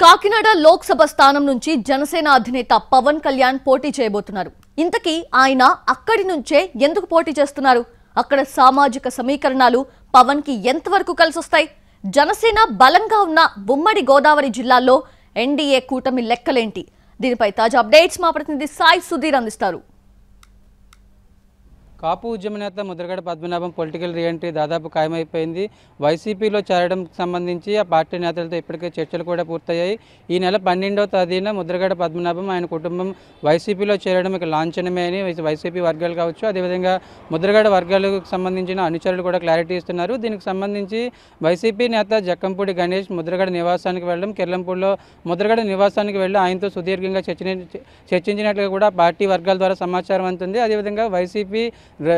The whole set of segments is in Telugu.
కాకినాడ లోక్సభ స్థానం నుంచి జనసేన అధినేత పవన్ కళ్యాణ్ పోటీ చేయబోతున్నారు. ఇంతకీ ఆయన అక్కడి నుంచే ఎందుకు పోటీ చేస్తున్నారు? అక్కడ సామాజిక సమీకరణాలు పవన్ కి ఎంతవరకు కలిసొస్తాయి? జనసేన బలంగా ఉన్న ఉమ్మడి గోదావరి జిల్లాల్లో ఎన్డీఏ కూటమి లెక్కలేంటి? దీనిపై తాజా అప్డేట్స్ మా ప్రతినిధి సాయి సుధీర్ అందిస్తారు. కాపు ఉద్యమ నేత ముద్రగడ పద్మనాభం పొలిటికల్ రీఎంట్రీ దాదాపు ఖాయమైపోయింది. వైసీపీలో చేరడానికి సంబంధించి ఆ పార్టీ నేతలతో ఇప్పటికే చర్చలు కూడా పూర్తయ్యాయి. ఈ నెల 12వ తేదీన ముద్రగడ పద్మనాభం ఆయన కుటుంబం వైసీపీలో చేరడం ఇక లాంఛనమే అని వైసీపీ వర్గాలు కావచ్చు, అదేవిధంగా ముద్రగడ వర్గాలకు సంబంధించిన అనుచరులు కూడా క్లారిటీ ఇస్తున్నారు. దీనికి సంబంధించి వైసీపీ నేత జక్కంపూడి గణేష్ ముద్రగడ నివాసానికి వెళ్ళడం, కిర్లంపూడిలో ముద్రగడ నివాసానికి వెళ్ళి ఆయనతో సుదీర్ఘంగా చర్చించినట్లుగా కూడా పార్టీ వర్గాల ద్వారా సమాచారం అందుతుంది. అదేవిధంగా వైసీపీ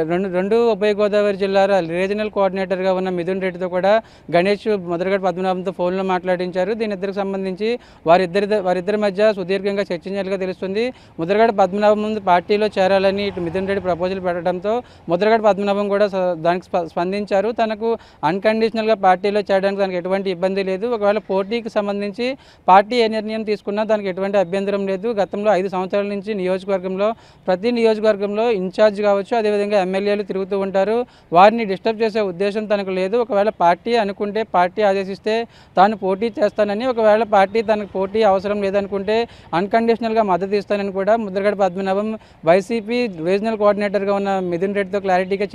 రెండు ఉభయ గోదావరి జిల్లాల రీజనల్ కోఆర్డినేటర్గా ఉన్న మిథున్ రెడ్డితో కూడా గణేష్ ముద్రగడ పద్మనాభంతో ఫోన్లో మాట్లాడించారు. దీనిద్దరికి సంబంధించి వారిద్దరి మధ్య సుదీర్ఘంగా చర్చించినట్లుగా తెలుస్తుంది. ముద్రగడ పద్మనాభం ముందు పార్టీలో చేరాలని ఇటు మిథున్ రెడ్డి ప్రపోజల్ పెట్టడంతో ముద్రగడ పద్మనాభం కూడా దానికి స్పందించారు. తనకు అన్కండిషనల్గా పార్టీలో చేరడానికి తనకు ఎటువంటి ఇబ్బంది లేదు. ఒకవేళ పోటీకి సంబంధించి పార్టీ ఏ నిర్ణయం తీసుకున్నా దానికి ఎటువంటి అభ్యంతరం లేదు. గతంలో 5 సంవత్సరాల నుంచి ప్రతి నియోజకవర్గంలో ఇన్ఛార్జ్ కావచ్చు, అదేవిధంగా ఎమ్మెల్యేలు తిరుగుతూ ఉంటారు. వారిని డిస్టర్బ్ చేసే ఉద్దేశం తనకు లేదు. ఒకవేళ పార్టీ అనుకుంటే, పార్టీ ఆదేశిస్తే తాను పోటీ చేస్తానని, ఒకవేళ పార్టీ తనకు పోటీ అవసరం లేదనుకుంటే అన్కండిషనల్గా మద్దతు ఇస్తానని కూడా ముద్రగడ పద్మనాభం వైసీపీ రీజనల్ కోఆర్డినేటర్గా ఉన్న మిథున్ రెడ్డితో క్లారిటీగా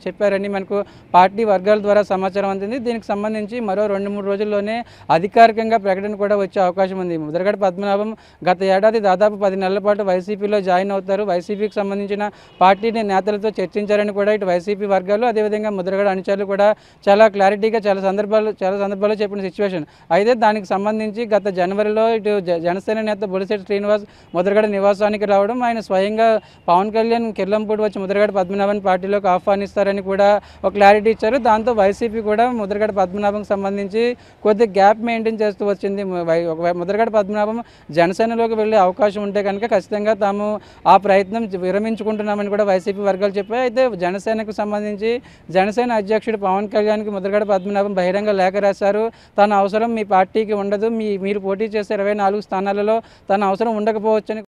చెప్పారని మనకు పార్టీ వర్గాల ద్వారా సమాచారం అందింది. దీనికి సంబంధించి మరో 2-3 రోజుల్లోనే అధికారికంగా ప్రకటన కూడా వచ్చే అవకాశం ఉంది. ముద్రగడ పద్మనాభం గత ఏడాది దాదాపు 10 నెలల పాటు వైసీపీలో జాయిన్ అవుతారు. వైసీపీకి సంబంధించిన పార్టీని నేతలతో చర్చించారని కూడా ఇటు వైసీపీ వర్గాలు, అదేవిధంగా ముద్రగడ అనుచరులు కూడా చాలా క్లారిటీగా చాలా సందర్భాల్లో చెప్పిన సిచ్యువేషన్. అయితే దానికి సంబంధించి గత జనవరిలో ఇటు జనసేన నేత బొలిశెట్టి శ్రీనివాస్ ముద్రగడ నివాసానికి రావడం, ఆయన స్వయంగా పవన్ కళ్యాణ్ కిర్లంపూడి వచ్చి ముద్రగడ పద్మనాభన్ పార్టీలోకి ఆహ్వానిస్తారని కూడా ఒక క్లారిటీ ఇచ్చారు. దాంతో వైసీపీ కూడా ముద్రగడ పద్మనాభంకి సంబంధించి కొద్ది గ్యాప్ మెయింటైన్ చేస్తూ వచ్చింది. ముద్రగడ పద్మనాభం జనసేనలోకి వెళ్ళే అవకాశం ఉంటే కనుక ఖచ్చితంగా తాము ఆ ప్రయత్నం విరమించుకుంటున్నామని కూడా వైసీపీ వర్గాలు చెప్పాయి. అయితే జనసేనకు సంబంధించి జనసేన అధ్యక్షుడు పవన్ కళ్యాణ్కి ముద్రగడ పద్మనాభం బహిరంగ లేఖ రాశారు. తన అవసరం మీ పార్టీకి ఉండదు, మీరు పోటీ చేసే 24 స్థానాలలో తన అవసరం ఉండకపోవచ్చని